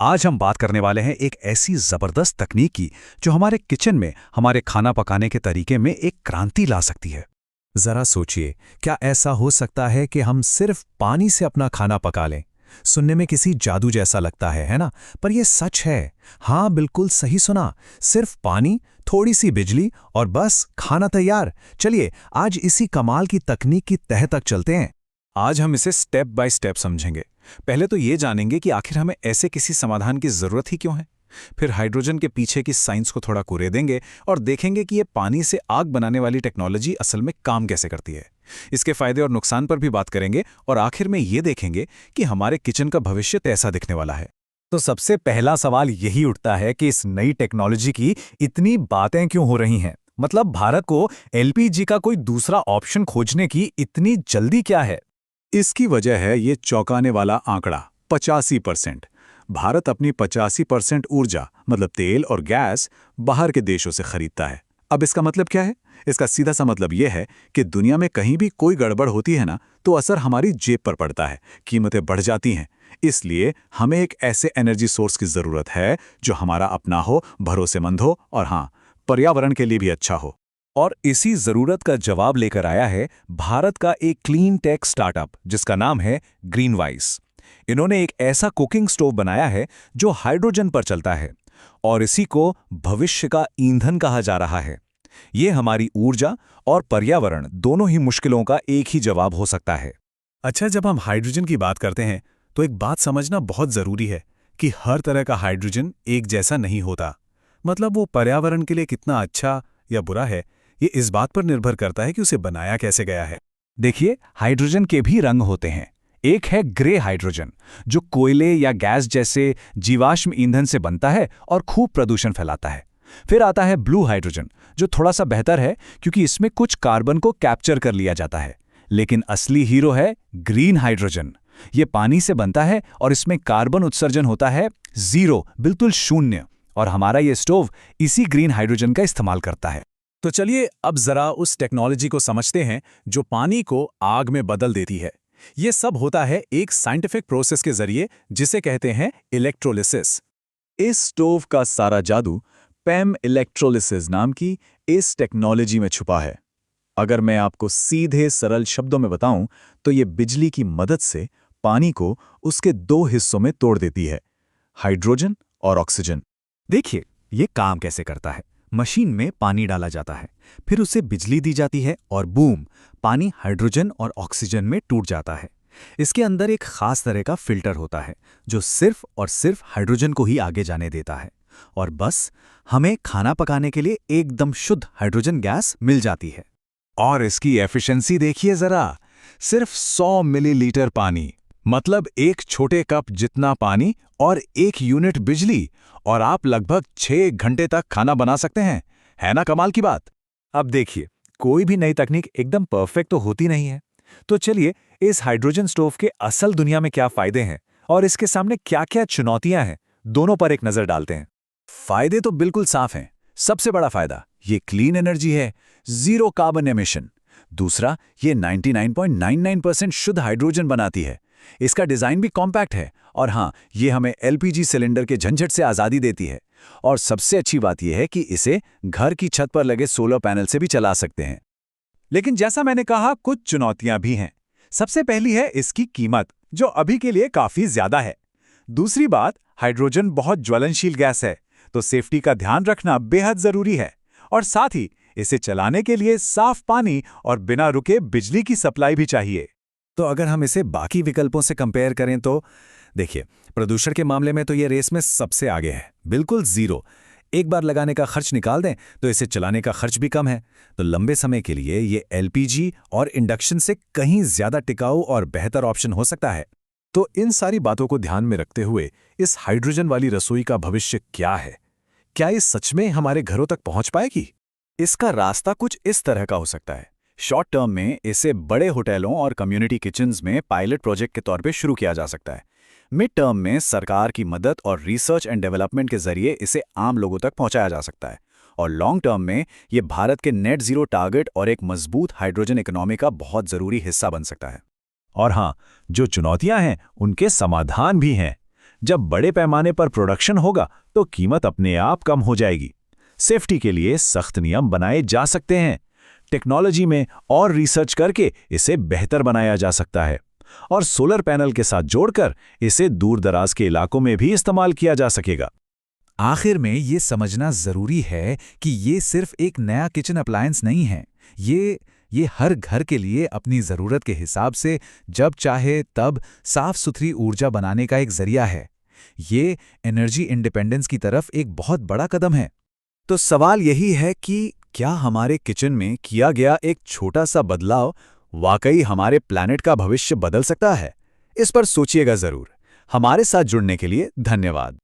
आज हम बात करने वाले हैं एक ऐसी जबरदस्त तकनीक की जो हमारे किचन में हमारे खाना पकाने के तरीके में एक क्रांति ला सकती है। जरा सोचिए, क्या ऐसा हो सकता है कि हम सिर्फ पानी से अपना खाना पका लें? सुनने में किसी जादू जैसा लगता है ना? पर यह सच है। हाँ, बिल्कुल सही सुना। सिर्फ पानी, थोड़ी सी बिजली और बस खाना तैयार। चलिए आज इसी कमाल की तकनीक की तह तक चलते हैं। आज हम इसे स्टेप बाय स्टेप समझेंगे। पहले तो ये जानेंगे कि आखिर हमें ऐसे किसी समाधान की जरूरत ही क्यों है। फिर हाइड्रोजन के पीछे की साइंस को थोड़ा कुरेदेंगे और देखेंगे कि ये पानी से आग बनाने वाली टेक्नोलॉजी असल में काम कैसे करती है। इसके फायदे और नुकसान पर भी बात करेंगे और आखिर में ये देखेंगे कि हमारे किचन का भविष्य कैसा दिखने वाला है। तो सबसे पहला सवाल यही उठता है कि इस नई टेक्नोलॉजी की इतनी बातें क्यों हो रही हैं? मतलब भारत को एलपीजी का कोई दूसरा ऑप्शन खोजने की इतनी जल्दी क्या है? इसकी वजह है ये चौंकाने वाला आंकड़ा 85%। भारत अपनी 85% ऊर्जा मतलब तेल और गैस बाहर के देशों से खरीदता है। अब इसका मतलब क्या है? इसका सीधा सा मतलब यह है कि दुनिया में कहीं भी कोई गड़बड़ होती है ना, तो असर हमारी जेब पर पड़ता है, कीमतें बढ़ जाती हैं। इसलिए हमें एक ऐसे एनर्जी सोर्स की जरूरत है जो हमारा अपना हो, भरोसेमंद हो और हाँ, पर्यावरण के लिए भी अच्छा हो। और इसी जरूरत का जवाब लेकर आया है भारत का एक क्लीन टेक स्टार्टअप जिसका नाम है ग्रीनवाइस। इन्होंने एक ऐसा कुकिंग स्टोव बनाया है जो हाइड्रोजन पर चलता है और इसी को भविष्य का ईंधन कहा जा रहा है। ये हमारी ऊर्जा और पर्यावरण दोनों ही मुश्किलों का एक ही जवाब हो सकता है। अच्छा, जब हम हाइड्रोजन की बात करते हैं तो एक बात समझना बहुत जरूरी है कि हर तरह का हाइड्रोजन एक जैसा नहीं होता। मतलब वो पर्यावरण के लिए कितना अच्छा या बुरा है, ये इस बात पर निर्भर करता है कि उसे बनाया कैसे गया है। देखिए, हाइड्रोजन के भी रंग होते हैं। एक है ग्रे हाइड्रोजन जो कोयले या गैस जैसे जीवाश्म ईंधन से बनता है और खूब प्रदूषण फैलाता है। फिर आता है ब्लू हाइड्रोजन जो थोड़ा सा बेहतर है क्योंकि इसमें कुछ कार्बन को कैप्चर कर लिया जाता है। लेकिन असली हीरो है ग्रीन हाइड्रोजन। ये पानी से बनता है और इसमें कार्बन उत्सर्जन होता है 0, बिल्कुल शून्य। और हमारा ये स्टोव इसी ग्रीन हाइड्रोजन का इस्तेमाल करता है। तो चलिए अब जरा उस टेक्नोलॉजी को समझते हैं जो पानी को आग में बदल देती है। ये सब होता है एक साइंटिफिक प्रोसेस के जरिए जिसे कहते हैं इलेक्ट्रोलिसिस। इस स्टोव का सारा जादू पैम इलेक्ट्रोलिसिस नाम की इस टेक्नोलॉजी में छुपा है। अगर मैं आपको सीधे सरल शब्दों में बताऊं तो ये बिजली की मदद से पानी को उसके 2 हिस्सों में तोड़ देती है, हाइड्रोजन और ऑक्सीजन। देखिए ये काम कैसे करता है। मशीन में पानी डाला जाता है, फिर उसे बिजली दी जाती है और बूम, पानी हाइड्रोजन और ऑक्सीजन में टूट जाता है। इसके अंदर एक खास तरह का फिल्टर होता है जो सिर्फ और सिर्फ हाइड्रोजन को ही आगे जाने देता है और बस हमें खाना पकाने के लिए एकदम शुद्ध हाइड्रोजन गैस मिल जाती है। और इसकी एफिशिएंसी देखिए जरा, सिर्फ 100 मिलीलीटर पानी, मतलब एक छोटे कप जितना पानी और 1 यूनिट बिजली, और आप लगभग 6 घंटे तक खाना बना सकते हैं। है ना कमाल की बात? अब देखिए, कोई भी नई तकनीक एकदम परफेक्ट तो होती नहीं है। तो चलिए इस हाइड्रोजन स्टोव के असल दुनिया में क्या फायदे हैं और इसके सामने क्या-क्या चुनौतियां हैं, दोनों पर एक नजर डालते हैं। फायदे तो बिल्कुल साफ हैं। सबसे बड़ा फायदा ये क्लीन एनर्जी है, 0 कार्बन एमिशन। दूसरा, ये 99.99% शुद्ध हाइड्रोजन बनाती है। इसका डिजाइन भी कॉम्पैक्ट है और हाँ, ये हमें एलपीजी सिलेंडर के झंझट से आज़ादी देती है। और सबसे अच्छी बात यह है कि इसे घर की छत पर लगे सोलर पैनल से भी चला सकते हैं। लेकिन जैसा मैंने कहा, कुछ चुनौतियां भी हैं। सबसे पहली है इसकी कीमत, जो अभी के लिए काफी ज्यादा है। दूसरी बात, हाइड्रोजन बहुत ज्वलनशील गैस है, तो सेफ्टी का ध्यान रखना बेहद जरूरी है। और साथ ही इसे चलाने के लिए साफ पानी और बिना रुके बिजली की सप्लाई भी चाहिए। तो अगर हम इसे बाकी विकल्पों से कंपेयर करें तो देखिए, प्रदूषण के मामले में तो ये रेस में सबसे आगे है, बिल्कुल 0। एक बार लगाने का खर्च निकाल दें तो इसे चलाने का खर्च भी कम है। तो लंबे समय के लिए ये एलपीजी और इंडक्शन से कहीं ज्यादा टिकाऊ और बेहतर ऑप्शन हो सकता है। तो इन सारी बातों को ध्यान में रखते हुए इस हाइड्रोजन वाली रसोई का भविष्य क्या है? क्या ये सच में हमारे घरों तक पहुंच पाएगी? इसका रास्ता कुछ इस तरह का हो सकता है। शॉर्ट टर्म में इसे बड़े होटलों और कम्युनिटी किचन्स में पायलट प्रोजेक्ट के तौर पे शुरू किया जा सकता है। मिड टर्म में सरकार की मदद और रिसर्च एंड डेवलपमेंट के जरिए इसे आम लोगों तक पहुंचाया जा सकता है। और लॉन्ग टर्म में ये भारत के नेट जीरो टारगेट और एक मजबूत हाइड्रोजन इकोनॉमी का बहुत जरूरी हिस्सा बन सकता है। और हाँ, जो चुनौतियां हैं उनके समाधान भी हैं। जब बड़े पैमाने पर प्रोडक्शन होगा तो कीमत अपने आप कम हो जाएगी। सेफ्टी के लिए सख्त नियम बनाए जा सकते हैं। टेक्नोलॉजी में और रिसर्च करके इसे बेहतर बनाया जा सकता है और सोलर पैनल के साथ जोड़कर इसे दूर दराज के इलाकों में भी इस्तेमाल किया जा सकेगा। आखिर में ये समझना जरूरी है कि ये सिर्फ एक नया किचन अप्लायंस नहीं है। ये हर घर के लिए अपनी ज़रूरत के हिसाब से जब चाहे तब साफ सुथरी ऊर्जा बनाने का एक जरिया है। ये एनर्जी इंडिपेंडेंस की तरफ एक बहुत बड़ा कदम है। तो सवाल यही है कि क्या हमारे किचन में किया गया एक छोटा सा बदलाव वाकई हमारे प्लैनेट का भविष्य बदल सकता है? इस पर सोचिएगा जरूर। हमारे साथ जुड़ने के लिए धन्यवाद।